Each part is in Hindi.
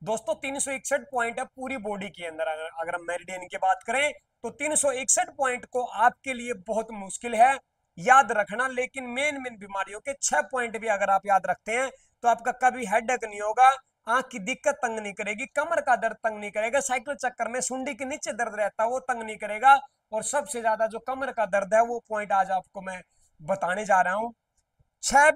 दोस्तों 361 पॉइंट है पूरी बॉडी के अंदर। अगर हम मेरिडियन की बात करें तो 361 पॉइंट को आपके लिए बहुत मुश्किल है याद रखना, लेकिन मेन मेन बीमारियों के 6 पॉइंट भी अगर आप याद रखते हैं तो आपका कभी हेडेक नहीं होगा, आंख की दिक्कत तंग नहीं करेगी, कमर का दर्द तंग नहीं करेगा, साइकिल चक्कर में सुंडी के नीचे दर्द रहता है वो तंग नहीं करेगा। और सबसे ज्यादा जो कमर का दर्द है वो पॉइंट आज आपको मैं बताने जा रहा हूं। 6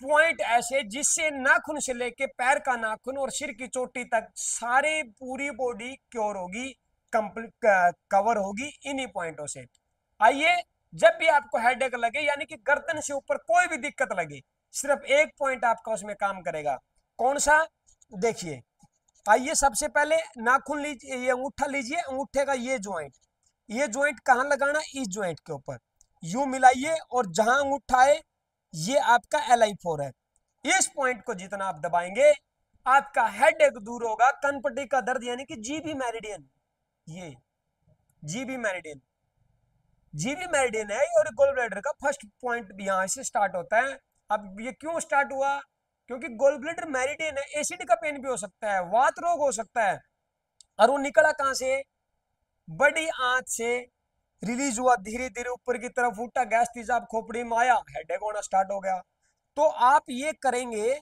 पॉइंट ऐसे जिससे नाखून से लेके पैर का नाखून और सिर की चोटी तक सारी पूरी बॉडी क्योर होगी, कंप्लीट कवर होगी इन्हीं पॉइंटों से। आइए, जब भी आपको हेडेक लगे यानी कि गर्दन से ऊपर कोई भी दिक्कत लगे, सिर्फ एक पॉइंट आपका उसमें काम करेगा। कौन सा? देखिए, आइए सबसे पहले नाखून लीजिए, ये अंगूठा लीजिए, अंगूठे का ये ज्वाइंट कहाँ लगाना? इस ज्वाइंट के ऊपर यूं मिलाइए और जहां अंगूठा है ये आपका LI4 है। इस पॉइंट को जितना आप दबाएंगे आपका हेड एक दूर होगा, कनपट्टी का दर्द यानी कि जीबी मेरिडियन, ये जीबी मेरिडियन जीबी मेरिडियन है और गोल ब्लैडर का फर्स्ट पॉइंट यहां से स्टार्ट होता है। अब ये क्यों स्टार्ट हुआ? क्योंकि गोल ब्लैडर मेरिडियन है, एसिड का पेन भी हो सकता है, वात रोग हो सकता है, और वो निकला कहां से? बड़ी आंत से रिलीज हुआ, धीरे धीरे ऊपर की तरफ उठा, गैस तेजाब खोपड़ी में आया, हेडेक होना स्टार्ट हो गया। तो आप ये करेंगे,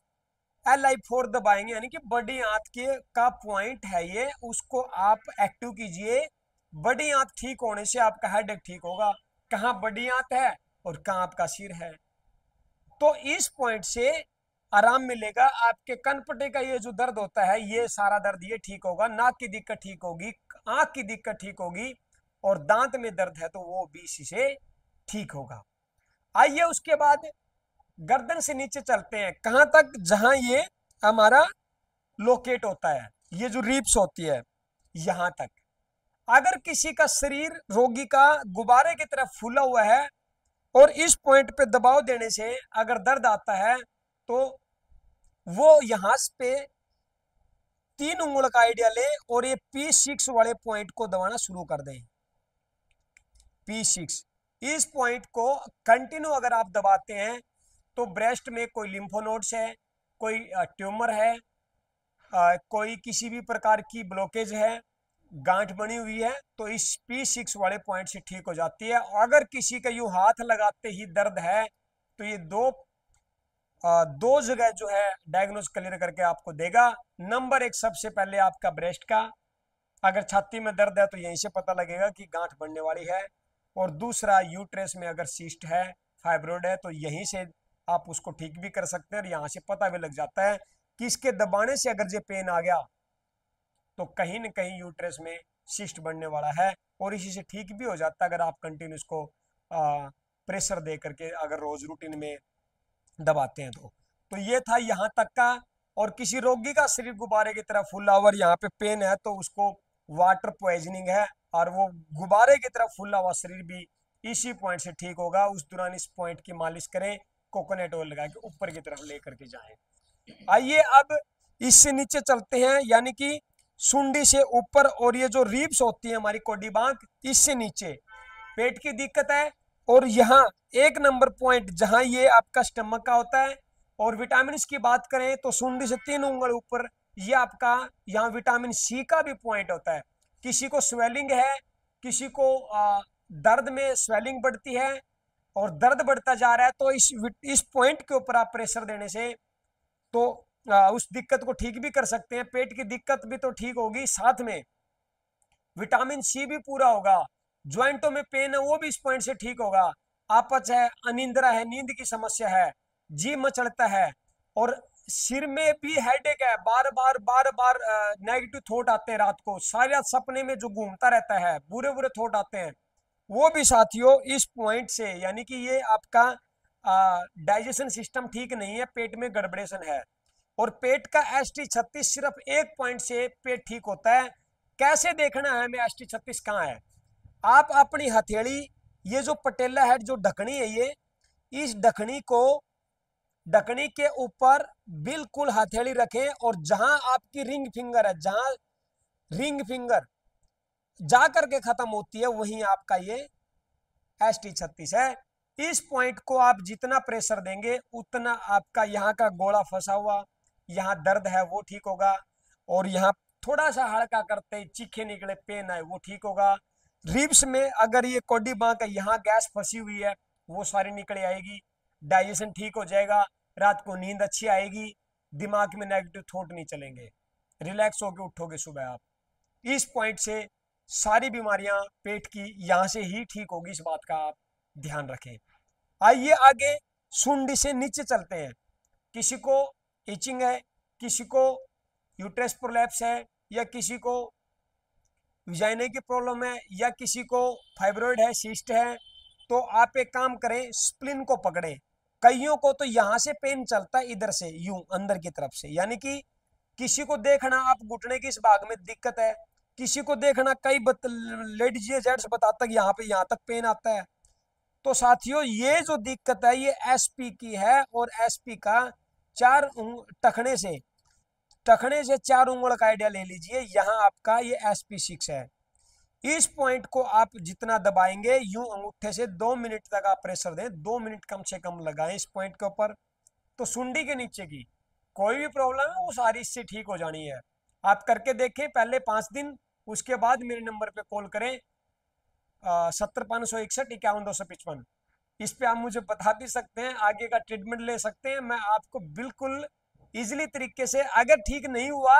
LI4 दबाएंगे यानी कि बड़ी आंत के का पॉइंट है ये, उसको आप एक्टिव कीजिए। बड़ी आंत ठीक होने से आपका हेडेक ठीक होगा। कहाँ बड़ी आंत है और कहाँ आपका सिर है, तो इस पॉइंट से आराम मिलेगा। आपके कनपटे का ये जो दर्द होता है ये सारा दर्द ये ठीक होगा, नाक की दिक्कत ठीक होगी, आंख की दिक्कत ठीक होगी, और दांत में दर्द है तो वो भी इसी से ठीक होगा। आइए उसके बाद गर्दन से नीचे चलते हैं, कहां तक? जहां ये हमारा लोकेट होता है, ये जो रिप्स होती है यहां तक। अगर किसी का शरीर रोगी का गुब्बारे की तरफ फूला हुआ है और इस पॉइंट पे दबाव देने से अगर दर्द आता है तो वो यहां पे 3 उंगल का आइडिया ले और ये P6 वाले पॉइंट को दबाना शुरू कर दें। P6 इस पॉइंट को कंटिन्यू अगर आप दबाते हैं तो ब्रेस्ट में कोई लिम्फोनोड्स है, कोई ट्यूमर है, कोई किसी भी प्रकार की ब्लॉकेज है, गांठ बनी हुई है, तो इस P6 वाले पॉइंट से ठीक हो जाती है। अगर किसी का यूं हाथ लगाते ही दर्द है तो ये दो जगह जो है डायग्नोज क्लियर करके आपको देगा। नंबर 1 सबसे पहले आपका ब्रेस्ट का, अगर छाती में दर्द है तो यहीं से पता लगेगा कि गांठ बढ़ने वाली है। और दूसरा यूट्रेस में अगर सिस्ट है, फाइब्रोइड है, तो यहीं से आप उसको ठीक भी कर सकते हैं और यहाँ से पता भी लग जाता है कि इसके दबाने से अगर ये पेन आ गया तो कहीं ना कहीं यूट्रेस में सिस्ट बढ़ने वाला है, और इसी से ठीक भी हो जाता है अगर आप कंटिन्यू इसको प्रेशर दे करके अगर रोज रूटीन में दबाते हैं तो ये था यहाँ तक का। और किसी रोगी का शरीर गुब्बारे की तरफ फुला हुआ, यहाँ पे पेन है तो उसको वाटर पॉइजनिंग है, और वो गुब्बारे की तरफ फुला हुआ शरीर भी इसी पॉइंट से ठीक होगा। उस दौरान इस पॉइंट की मालिश करें, कोकोनट ऑयल लगा के ऊपर की तरफ लेकर के जाएं। आइए अब इससे नीचे चलते हैं, यानी कि सुंडी से ऊपर, और ये जो रिब्स होती है हमारी कोडी बांक, इससे नीचे पेट की दिक्कत है। और यहाँ 1 नंबर पॉइंट जहां ये आपका स्टमक का होता है। और विटामिन की बात करें तो सुंडी से 3 उंगल ऊपर ये आपका यहाँ विटामिन C का भी पॉइंट होता है। किसी को स्वेलिंग है, किसी को दर्द में स्वेलिंग बढ़ती है और दर्द बढ़ता जा रहा है, तो इस पॉइंट के ऊपर आप प्रेशर देने से तो उस दिक्कत को ठीक भी कर सकते हैं। पेट की दिक्कत भी तो ठीक होगी, साथ में विटामिन C भी पूरा होगा। ज्वाइंटों में पेन है वो भी इस पॉइंट से ठीक होगा। आपच है, अनिंद्रा है, नींद की समस्या है, जी मचलता है, और सिर में भी हेडेक है, बार बार बार बार नेगेटिव थॉट आते हैं रात को, सारी रात सपने में जो घूमता रहता है, बुरे बुरे थॉट आते हैं, वो भी साथियों इस पॉइंट से, यानी कि ये आपका डाइजेशन सिस्टम ठीक नहीं है, पेट में गड़बड़ेशन है। और पेट का ST36 सिर्फ एक पॉइंट से पेट ठीक होता है। कैसे देखना है हमें ST36 कहाँ है? आप अपनी हथेली, ये जो पटेला हेड जो ढकनी है, ये इस ढकनी के ऊपर बिल्कुल हथेली रखें, और जहां आपकी रिंग फिंगर है, जहां रिंग फिंगर जा करके खत्म होती है वहीं आपका ये ST36 है। इस पॉइंट को आप जितना प्रेशर देंगे उतना आपका यहाँ का गोला फंसा हुआ, यहाँ दर्द है वो ठीक होगा। और यहाँ थोड़ा सा हल्का करते ही चीखे निकले, पेन आए, वो ठीक होगा। रिब्स में अगर ये कोडी बांह का यहाँ गैस फंसी हुई है वो सारी निकल आएगी, डाइजेशन ठीक हो जाएगा, रात को नींद अच्छी आएगी, दिमाग में नेगेटिव थॉट नहीं चलेंगे, रिलैक्स होके उठोगे सुबह आप। इस पॉइंट से सारी बीमारियां पेट की यहाँ से ही ठीक होगी, इस बात का आप ध्यान रखें। आइए आगे सुंडी से नीचे चलते हैं। किसी को इचिंग है, किसी को यूट्रस प्रोलैप्स है, या किसी को विजाइने की प्रॉब्लम है, या किसी को फाइब्रॉइड है, सिस्ट है, तो आप एक काम करें, स्प्लिन को पकड़े। कईयों को तो यहां से पेन चलता है, इधर से यूं अंदर की तरफ से, यानी कि किसी को देखना आप घुटने के इस भाग में दिक्कत है, किसी को देखना कई लेडीज जेंट्स बताता है यहाँ पे यहाँ तक पेन आता है। तो साथियों ये जो दिक्कत है ये एसपी की है, और एसपी का टखने से 4 उंगल का आइडिया ले लीजिए। यहाँ आपका ये SP6 है। इस पॉइंट को आप जितना दबाएंगे, यूं अंगूठे से 2 मिनट तक आप प्रेशर दें, 2 मिनट कम से कम लगाएं इस पॉइंट के ऊपर, तो सुंडी के नीचे की कोई भी प्रॉब्लम है वो सारी इससे ठीक हो जानी है। आप करके देखें पहले 5 दिन, उसके बाद मेरे नंबर पे कॉल करें 70 561 51 255। इस पे आप मुझे बता भी सकते हैं, आगे का ट्रीटमेंट ले सकते हैं, मैं आपको बिल्कुल इजीली तरीके से। अगर ठीक नहीं हुआ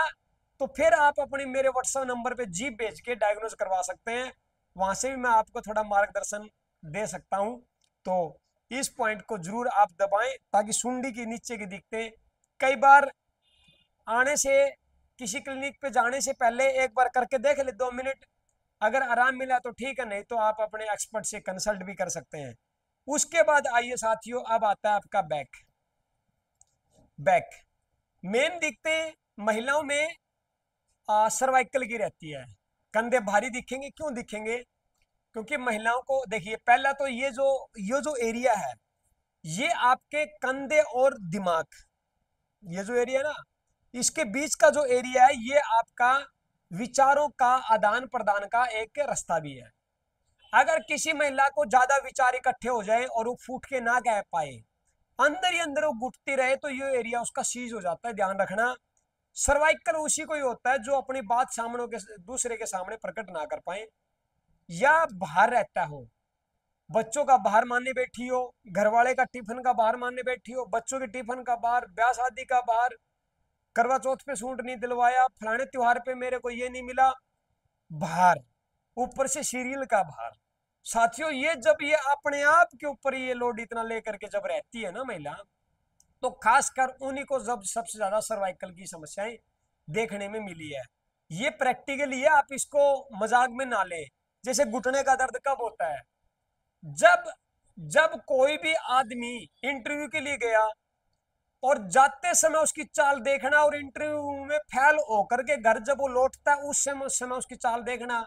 तो फिर आप अपने मेरे व्हाट्सएप नंबर पे जी भेज के डायग्नोज करवा सकते हैं, वहां से भी मैं आपको थोड़ा मार्गदर्शन दे सकता हूं। तो इस पॉइंट को जरूर आप दबाएं ताकि सुंडी की नीचे की दिक्कतें, कई बार आने से, किसी क्लिनिक पे जाने से पहले एक बार करके देख ले 2 मिनट, अगर आराम मिला तो ठीक है, नहीं तो आप अपने एक्सपर्ट से कंसल्ट भी कर सकते हैं। उसके बाद आइए साथियों, अब आता है आपका बैक मेन दिक्कतें महिलाओं में सर्वाइकल की रहती है। कंधे भारी दिखेंगे, क्यों दिखेंगे? क्योंकि महिलाओं को देखिए, पहला तो ये जो एरिया है, ये आपके कंधे और दिमाग, ये जो एरिया ना, इसके बीच का जो एरिया है, ये आपका विचारों का आदान प्रदान का एक रास्ता भी है। अगर किसी महिला को ज्यादा विचार इकट्ठे हो जाए और वो फूट के ना कह पाए, अंदर ही अंदर वो घुटती रहे, तो ये एरिया उसका सीज हो जाता है, ध्यान रखना। सर्वाइकल उसी को ही होता है जो अपनी बात सामने के दूसरे के सामने प्रकट ना कर पाए, या बाहर रहता हो, बच्चों का बाहर मानने बैठी हो, घर वाले का टिफिन का बाहर मानने बैठी हो, बच्चों के टिफिन का बाहर, ब्याह शादी का बाहर, करवा चौथ पे सूट नहीं दिलवाया, फलाने त्योहार पे मेरे को ये नहीं मिला, बाहर, ऊपर से सीरियल का बाहर। साथियों ये जब ये अपने आप के ऊपर ये लोड इतना लेकर के जब रहती है ना महिला, तो खासकर उन्हीं को जब सबसे ज्यादा सर्वाइकल की समस्याएं देखने में मिली है। ये प्रैक्टिकली है, आप इसको मजाक में ना लें। जैसे घुटने का दर्द कब होता है? जब जब कोई भी आदमी इंटरव्यू के लिए गया और जाते समय उसकी चाल देखना, और इंटरव्यू में फेल होकर के घर जब वो लौटता है उस समय उसकी चाल देखना,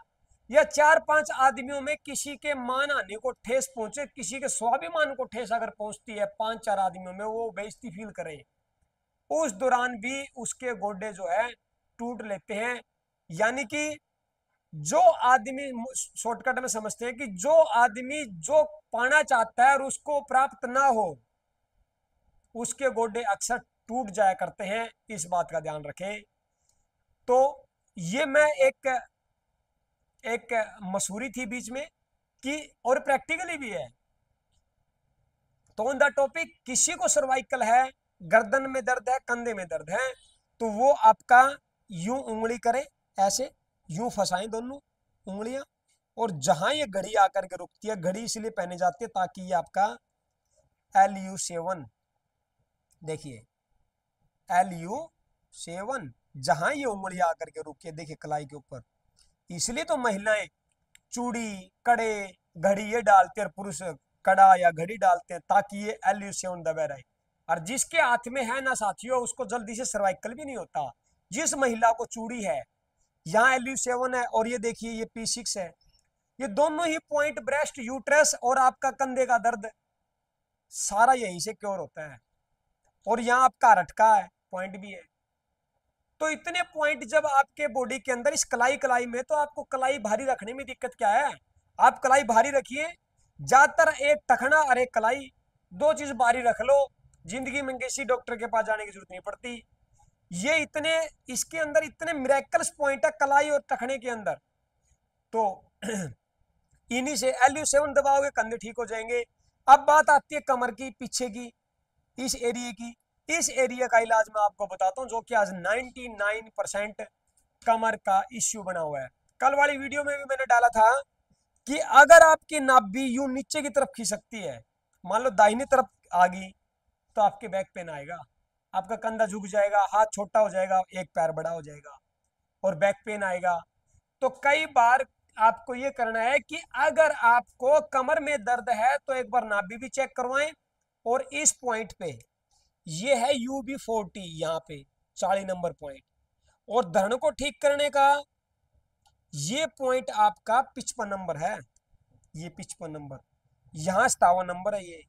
या 4-5 आदमियों में किसी के मान हानि को ठेस पहुंचे, किसी के स्वाभिमान को ठेस अगर पहुंचती है 5-4 आदमियों में, वो बेइज्जती फील करे, उस दौरान भी उसके गोडे जो है टूट लेते हैं। यानी कि जो आदमी, शॉर्टकट में समझते हैं कि जो आदमी जो पाना चाहता है और उसको प्राप्त ना हो, उसके गोडे अक्सर टूट जाया करते हैं, इस बात का ध्यान रखें। तो ये मैं एक मसूरी थी बीच में कि, और प्रैक्टिकली भी है। तो ऑन द टॉपिक, किसी को सर्वाइकल है, गर्दन में दर्द है, कंधे में दर्द है, तो वो आपका यूं उंगली करे, ऐसे यूं फंसाएं दोनों उंगलियां, और जहां ये घड़ी आकर के रुकती है, घड़ी इसलिए पहने जाती है ताकि ये आपका LU7, देखिए LU7, जहां ये उंगली आकर के रुकी है, देखिए कलाई के ऊपर। इसलिए तो महिलाएं चूड़ी, कड़े, घड़ी ये डालते हैं, और पुरुष कड़ा या घड़ी डालते हैं ताकि ये LU7 दबा रहे। और जिसके हाथ में है ना साथियों, उसको जल्दी से सर्वाइकल भी नहीं होता। जिस महिला को चूड़ी है, यहाँ LU7 है, और ये देखिए ये P6 है, ये दोनों ही पॉइंट, ब्रेस्ट, यूट्रस और आपका कंधे का दर्द सारा यहीं से क्योर होता है। और यहाँ आपका रटका है, पॉइंट भी है। तो इतने पॉइंट जब आपके बॉडी के अंदर, इस कलाई में, तो आपको कलाई भारी रखने में दिक्कत क्या है? आप कलाई भारी रखिए, ज्यादातर एक टखना और एक कलाई, 2 चीज भारी रख लो, जिंदगी में किसी डॉक्टर के पास जाने की जरूरत नहीं पड़ती। ये इतने, इसके अंदर इतने मिरेकल्स पॉइंट है कलाई और टखने के अंदर। तो इन्हीं से LU7 दबाओगे कंधे ठीक हो जाएंगे। अब बात आती है कमर की, पीछे की, इस एरिया की। इस एरिया का इलाज मैं आपको बताता हूं, जो कि आज 99% कमर का इश्यू बना हुआ है। कल वाली वीडियो में भी मैंने डाला था कि अगर आपकी नाभि यूं नीचे की तरफ खिसकती है, मान लो दाहिनी तरफ आ गई, तो आपके बैक पेन आएगा, आपका कंधा झुक जाएगा, हाथ छोटा हो जाएगा, एक पैर बड़ा हो जाएगा और बैक पेन आएगा। तो कई बार आपको ये करना है कि अगर आपको कमर में दर्द है तो एक बार नाभि भी चेक करवाएं। और इस पॉइंट पे ये है UB40, यहाँ पे 40 नंबर पॉइंट। और धरण को ठीक करने का ये पॉइंट आपका 55 नंबर है, ये 55 नंबर, यहाँ 57 नंबर है। ये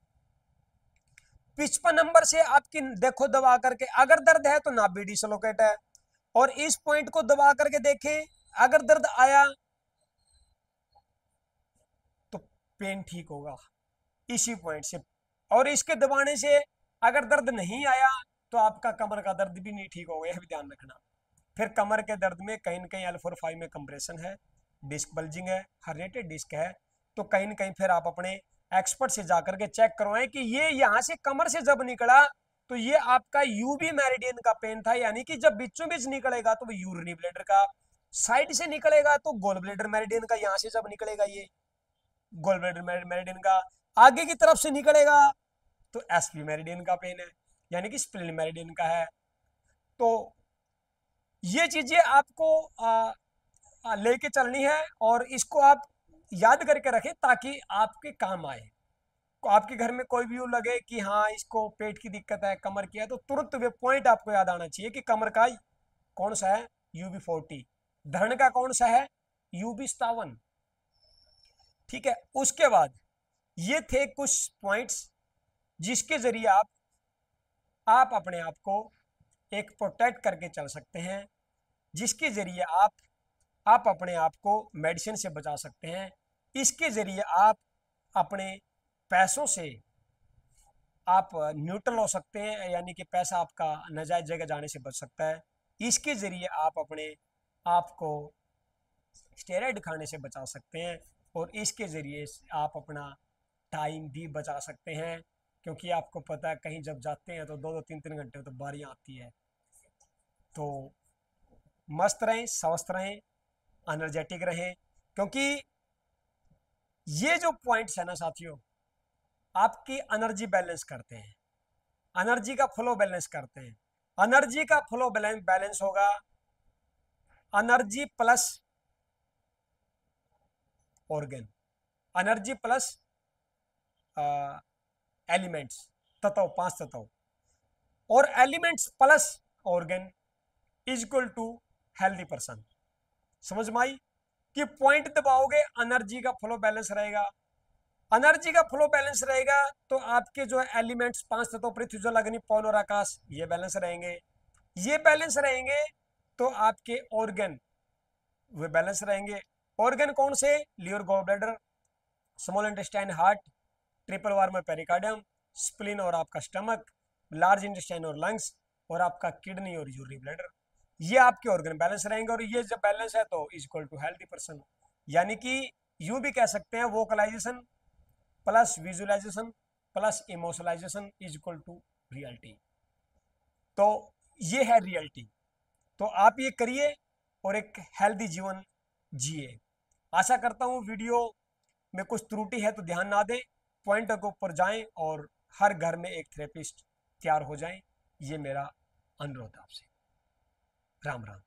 55 नंबर से आपकी देखो दबा करके, अगर दर्द है तो नाभि डिसलोकेट है। और इस पॉइंट को दबा करके देखें, अगर दर्द आया तो पेन ठीक होगा इसी पॉइंट से। और इसके दबाने से अगर दर्द नहीं आया तो आपका कमर का दर्द भी नहीं ठीक होगा, यह भी ध्यान रखना। फिर कमर के दर्द में कहीं न कहीं L4-5 में कंप्रेशन है, डिस्क बल्जिंग है, हर्निएटेड डिस्क है। तो कहीं न कहीं फिर आप अपने एक्सपर्ट से जाकर के चेक करवाएं कि ये यहाँ से कमर से जब निकला तो ये आपका यूबी मेरिडियन का पेन था, यानी कि जब बीचों बीच निकलेगा तो वो यूरिनी ब्लैडर का, साइड से निकलेगा तो गोल ब्लैडर मेरिडियन का, यहाँ से जब निकलेगा ये गोल ब्लैडर मेरिडियन का, आगे की तरफ से निकलेगा तो एसपी मेरिडियन का पेन है, यानी कि स्प्लिन मेरिडियन का है। तो ये चीजें आपको लेके चलनी है और इसको आप याद करके रखें ताकि आपके काम आए। आपके घर में कोई भी लगे कि हाँ इसको पेट की दिक्कत है, कमर की है, तो तुरंत वे पॉइंट आपको याद आना चाहिए कि कमर का कौन सा है, UB40, धरण का कौन सा है, UB57। ठीक है, उसके बाद ये थे कुछ पॉइंट्स जिसके जरिए आप अपने आप को एक प्रोटेक्ट करके चल सकते हैं, जिसके जरिए आप अपने आप को मेडिसिन से बचा सकते हैं। इसके जरिए आप अपने पैसों से आप न्यूट्रल हो सकते हैं, यानी कि पैसा आपका नाजायज जगह जाने से बच सकता है। इसके जरिए आप अपने आप को स्टेरॉइड खाने से बचा सकते हैं और इसके ज़रिए आप अपना टाइम भी बचा सकते हैं, क्योंकि आपको पता है कहीं जब जाते हैं तो 2-2 3-3 घंटे तो बारियाँ आती है। तो मस्त रहें, स्वस्थ रहें, एनर्जेटिक रहें, क्योंकि ये जो पॉइंट्स है ना साथियों, आपकी एनर्जी बैलेंस करते हैं, एनर्जी का फ्लो बैलेंस करते हैं। एनर्जी का फ्लो बैलेंस होगा energy plus organ, energy plus elements, तत्व, 5 तत्व, और elements plus organ is equal to healthy person. समझ में आई कि पॉइंट दबाओगे एनर्जी का फ्लो बैलेंस रहेगा, एनर्जी का फ्लो बैलेंस रहेगा तो आपके जो है एलिमेंट्स 5 तत्व पृथ्वी जल अग्नि पवन और आकाश ये बैलेंस रहेंगे। ये बैलेंस रहेंगे तो आपके ऑर्गन वे बैलेंस रहेंगे। ऑर्गन कौन से, liver, gall bladder, small intestine, heart, triple warmer pericardium, spleen और आपका स्टमक, लार्ज इंटेस्टाइन और लंग्स, और आपका किडनी और यूरिनरी ब्लैडर, ये आपके ऑर्गन बैलेंस रहेंगे। और ये जब बैलेंस है तो is equal to healthy person, यानी कि यूं भी कह सकते हैं vocalisation plus visualisation plus emotionalisation is equal to reality. तो ये है रियलिटी। तो आप ये करिए और एक हेल्दी जीवन जिए। आशा करता हूँ वीडियो में कुछ त्रुटि है तो ध्यान ना दें, पॉइंट के ऊपर जाएं और हर घर में एक थेरेपिस्ट तैयार हो जाएं। ये मेरा अनुरोध आपसे। राम राम।